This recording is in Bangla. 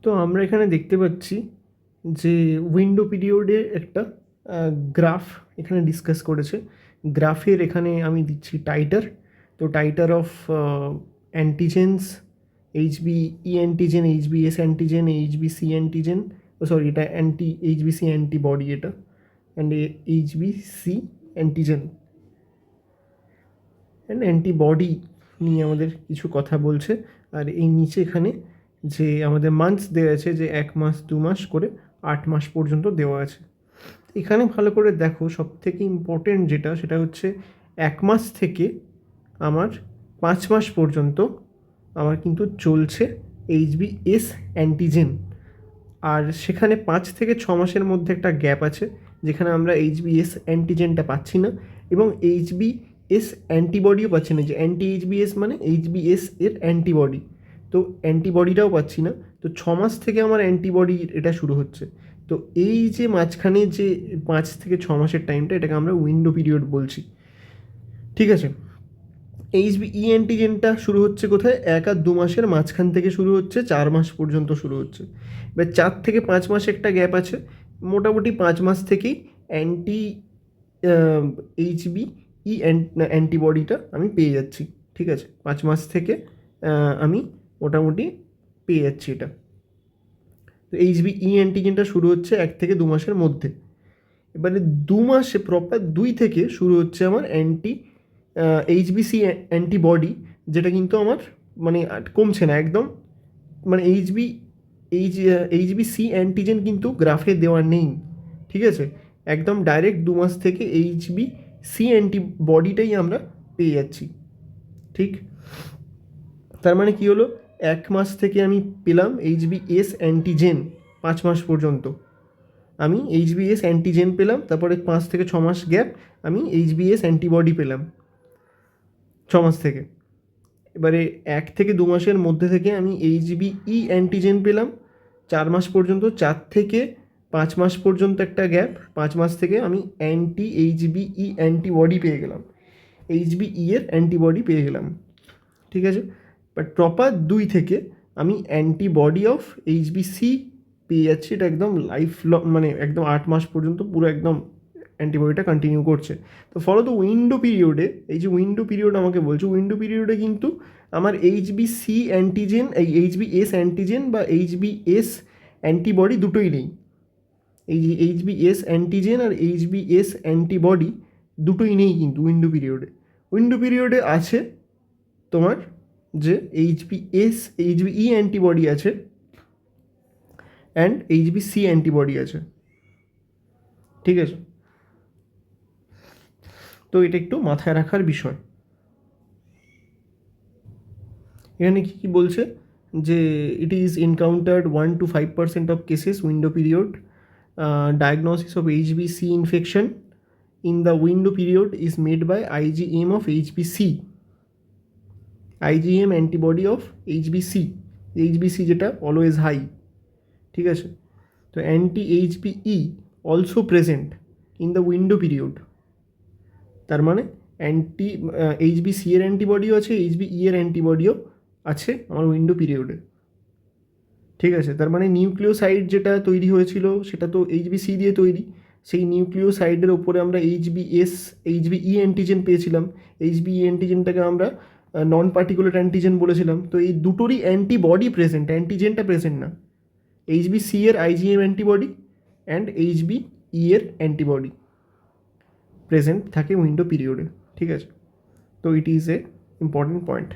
তো আমরা এখানে দেখতে পাচ্ছি যে উইন্ডো পিরিয়ডে একটা গ্রাফ এখানে ডিসকাস করেছে। গ্রাফের এখানে আমি দিচ্ছি টাইটার। তো titre of antigens, HB E antigen, HBs antigen, এইচবিসি অ্যান্টিজেন, সরি এটা এইচবিসি অ্যান্টিবডি, এটা অ্যান্ড এইচবিসি অ্যান্টিজেন অ্যান্ড অ্যান্টিবডি নিয়ে আমাদের কিছু কথা বলছে। আর এই নিচে এখানে যে আমাদের মান্থস দেওয়া আছে, যে 1 মাস 2 মাস করে 8 মাস পর্যন্ত দেওয়া আছে। এখানে ভালো করে দেখো, সবথেকে ইম্পর্টেন্ট যেটা সেটা হচ্ছে 1 মাস থেকে আমার 5 মাস পর্যন্ত আমার কিন্তু চলছে এইচবিএস অ্যান্টিজেন। আর সেখানে 5 থেকে 6 মাসের মধ্যে একটা গ্যাপ আছে যেখানে আমরা এইচবিএস অ্যান্টিজেনটা পাচ্ছি না এবং এইচবিএস অ্যান্টিবডিও পাচ্ছি না। যে অ্যান্টি এইচবিএস মানে এইচবিএস এর অ্যান্টিবডি, তো অ্যান্টিবডিটাও পাচ্ছি না। তো 6 মাস থেকে আমার অ্যান্টিবডি এটা শুরু হচ্ছে। তো এই যে মাঝখানে যে 5 থেকে 6 মাসের টাইমটা, এটাকে আমরা উইন্ডো পিরিয়ড বলছি। ঠিক আছে, এইচবিই অ্যান্টিজেনটা শুরু হচ্ছে কোথায়? 1 আর 2 মাসের মাঝখান থেকে শুরু হচ্ছে, 4 মাস পর্যন্ত শুরু হচ্ছে। এবার 4 থেকে 5 মাসে একটা গ্যাপ আছে। মোটামুটি 5 মাস থেকেই অ্যান্টি এইচবিই অ্যান্টিবডিটা আমি পেয়ে যাচ্ছি। ঠিক আছে, 5 মাস থেকে আমি মোটামুটি পেয়ে যাচ্ছি এটা। তো এইচবিই অ্যান্টিজেনটা শুরু হচ্ছে 1 থেকে 2 মাসের মধ্যে। এবারে 2 মাসে প্রপার 2 থেকে শুরু হচ্ছে আমার এইচবিসি অ্যান্টিবডি, যেটা কিন্তু আমার মানে কমছে না একদম। মানে এইচবিসি অ্যান্টিজেন কিন্তু গ্রাফে দেওয়া নেই। ঠিক আছে, একদম ডাইরেক্ট 2 মাস থেকে এইচবিসি অ্যান্টিবডিটাই আমরা পেয়ে যাচ্ছি। ঠিক, তার মানে কি হলো, 1 মাস থেকে আমি পেলাম এইচবিএস অ্যান্টিজেন, 5 মাস পর্যন্ত আমি এইচবিএস অ্যান্টিজেন পেলাম। তারপরে 5 থেকে 6 মাস গ্যাপ আমি এইচবিএস অ্যান্টিবডি পেলাম 6 মাস থেকে। এবারে 1 থেকে 2 মাসের মধ্যে থেকে আমি এইচবিই অ্যান্টিজেন পেলাম 4 মাস পর্যন্ত। 4 থেকে 5 মাস পর্যন্ত একটা গ্যাপ, 5 মাস থেকে আমি এইচবিই অ্যান্টিবডি পেয়ে গেলাম, এইচবিই এর অ্যান্টিবডি পেয়ে গেলাম। ঠিক আছে, বাট প্রপার 2 থেকে আমি অ্যান্টিবডি অফ এইচবিসি পেয়ে যাচ্ছি। এটা একদম লাইফ লং, মানে একদম 8 মাস পর্যন্ত পুরো একদম অ্যান্টিবডিটা কন্টিনিউ করছে। তো ফলো দ্য উইন্ডো পিরিয়ডে, এই যে উইন্ডো পিরিয়ড আমাকে বলছে, উইন্ডো পিরিয়ডে কিন্তু আমার এইচবিসি অ্যান্টিজেন, এই এইচবিএস অ্যান্টিজেন বা এইচবিএস অ্যান্টিবডি দুটোই নেই। এই যে এইচবিএস অ্যান্টিজেন আর এইচবিএস অ্যান্টিবডি দুটোই নেই কিন্তু উইন্ডো পিরিয়ডে। উইন্ডো পিরিয়ডে আছে তোমার যে এইচবিই অ্যান্টিবডি আছে অ্যান্ড এইচবিসি অ্যান্টিবডি আছে। ঠিক আছে, তো এটা একটু মাথায় রাখার বিষয়। এখানে কী কী বলছে, যে it is encountered 1 to 5% of cases window period, diagnosis of এইচবিসি infection in the window period is made by IgM of এইচবিসি, IgM antibody of এইচবিসি, এইচবিসি যেটা অলওয়েজ হাই। ঠিক আছে, তো anti এইচবিই also present in the window period. তার মানে এইচবিসি এর অ্যান্টিবডিও আছে, এইচবিই এর অ্যান্টিবডিও আছে আমার উইন্ডো পিরিয়ডে। ঠিক আছে, তার মানে নিউক্লিওসাইড যেটা তৈরি হয়েছিল সেটা তো এইচবিসি দিয়ে তৈরি। সেই নিউক্লিওসাইডের ওপরে আমরা এইচবিই অ্যান্টিজেন পেয়েছিলাম। এইচবিই অ্যান্টিজেনটাকে আমরা নন পার্টিকুলার অ্যান্টিজেন বলেছিলাম। তো এই দুটোরই অ্যান্টিবডি প্রেজেন্ট, অ্যান্টিজেনটা প্রেজেন্ট না। এইচবিসি এর আইজিএম অ্যান্টিবডি অ্যান্ড এইচবিই এর অ্যান্টিবডি প্রেজেন্ট থাকে উইন্ডো পিরিয়ডে। ঠিক আছে, তো it is a important point.